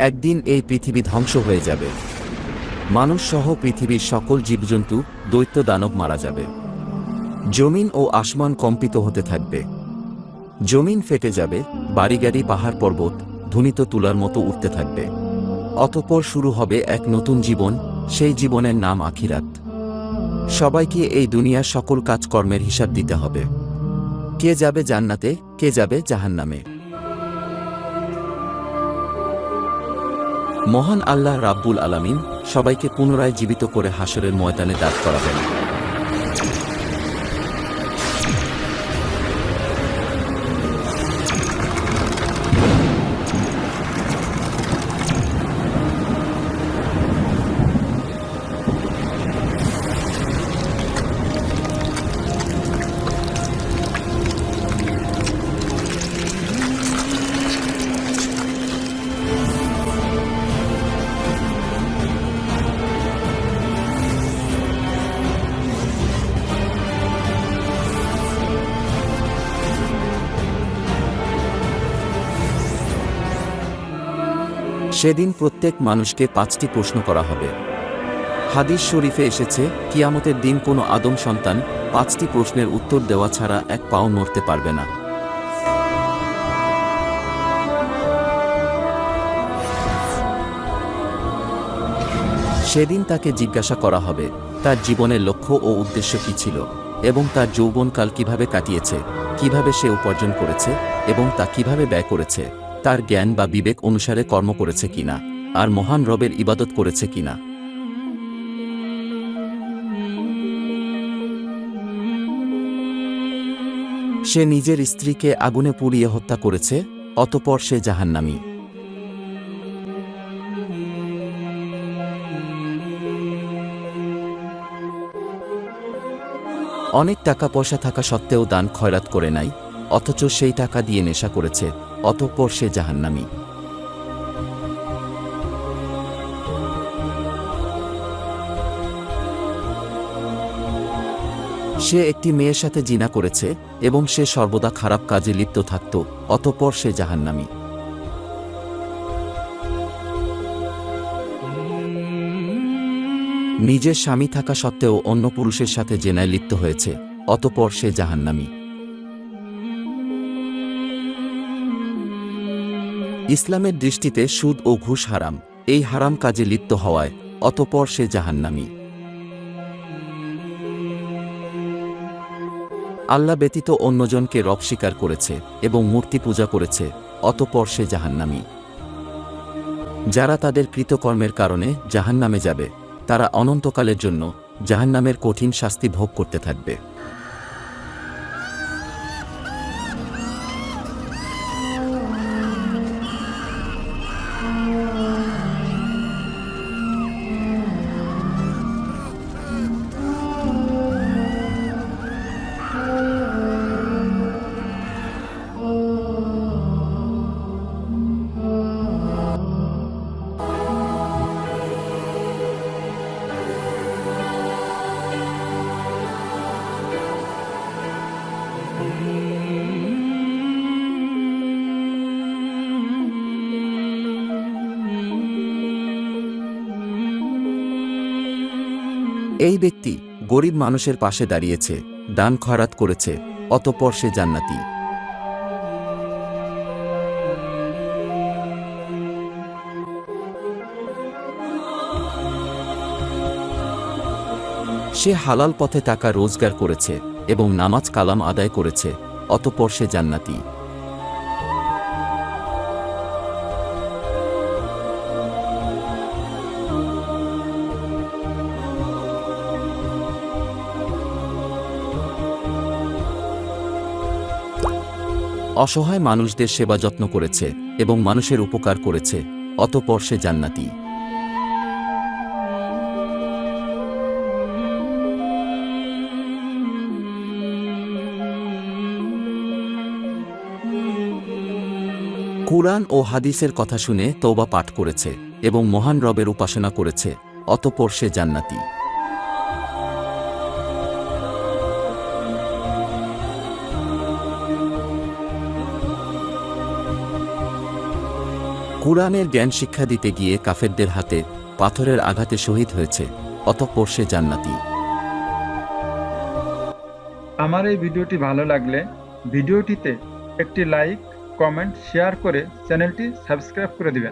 একদিন এই পৃথিবী ধ্বংস হয়ে যাবে। মানুষ সহ পৃথিবীর সকল জীবজন্তু, দৈত্য দানব মারা যাবে। জমিন ও আসমান কম্পিত হতে থাকবে। জমিন ফেটে যাবে, বাড়িগাড়ি পাহাড় পর্বত ধ্বনিত তুলার মতো উঠতে থাকবে। অতঃপর শুরু হবে এক নতুন জীবন, সেই জীবনের নাম আখিরাত। সবাইকে এই দুনিয়ার সকল কাজকর্মের হিসাব দিতে হবে। কে যাবে জান্নাতে, কে যাবে জাহান্নামে। মহান আল্লাহ রাব্বুল আলামিন সবাইকে পুনরায় জীবিত করে হাসরের ময়দানে দাঁড় করাবেন। সেদিন প্রত্যেক মানুষকে 5টি প্রশ্ন করা হবে। হাদিস শরীফে এসেছে, কিয়ামতের দিন কোনো আদম সন্তান 5টি প্রশ্নের উত্তর দেওয়া ছাড়া এক পাও নড়তে পারবে না। সেদিন তাকে জিজ্ঞাসা করা হবে তার জীবনের লক্ষ্য ও উদ্দেশ্য কী ছিল, এবং তার যৌবনকাল কিভাবে কাটিয়েছে, কিভাবে সে উপার্জন করেছে এবং তা কিভাবে ব্যয় করেছে, তার জ্ঞান বা বিবেক অনুসারে কর্ম করেছে কিনা, আর মহান রবের ইবাদত করেছে কিনা। সে নিজের স্ত্রীকে আগুনে পুড়িয়ে হত্যা করেছে, অতঃপর সে জাহান্নামী। অনেক টাকা পয়সা থাকা সত্ত্বেও দান খয়রাত করে নাই, অথচ সেই টাকা দিয়ে নেশা করেছে, অতঃপর সে জাহান্নামী। সে একটি মেয়ের সাথে জিনা করেছে এবং সে সর্বদা খারাপ কাজে লিপ্ত থাকত, অতঃপর সে জাহান্নামী। নিজের স্বামী থাকা সত্ত্বেও অন্য পুরুষের সাথে জেনায় লিপ্ত হয়েছে, অতঃপর সে জাহান্নামী। ইসলামের দৃষ্টিতে সুদ ও ঘুষ হারাম, এই হারাম কাজে লিপ্ত হওয়ায় অতঃপর সে জাহান্নামী। আল্লাহ ব্যতীত অন্যজনকে রব স্বীকার করেছে এবং মূর্তি পূজা করেছে, অতঃপর সে জাহান্নামী। যারা তাদের কৃতকর্মের কারণে জাহান্নামে যাবে, তারা অনন্তকালের জন্য জাহান্নামের কঠিন শাস্তি ভোগ করতে থাকবে। এই ব্যক্তি গরিব মানুষের পাশে দাঁড়িয়েছে, দান খয়রাত করেছে, অতঃপর সে জান্নাতি। সে হালাল পথে টাকা রোজগার করেছে এবং নামাজ কালাম আদায় করেছে, অতঃপর সে জান্নাতি। অসহায় মানুষদের সেবা যত্ন করেছে এবং মানুষের উপকার করেছে, অতঃপর সে জান্নাতি। কুরআন ও হাদিসের কথা শুনে তওবা পাঠ করেছে এবং মহান রবের উপাসনা করেছে, অতঃপর সে জান্নাতি। কুরআনের জ্ঞান শিক্ষা দিতে গিয়ে কাফেরদের হাতে পাথরের আঘাতে শহীদ হয়েছে, অতঃপর সে জান্নাতি। আমার এই ভিডিওটি ভালো লাগলে ভিডিওটিতে একটি লাইক, কমেন্ট, শেয়ার করে চ্যানেলটি সাবস্ক্রাইব করে দিবেন।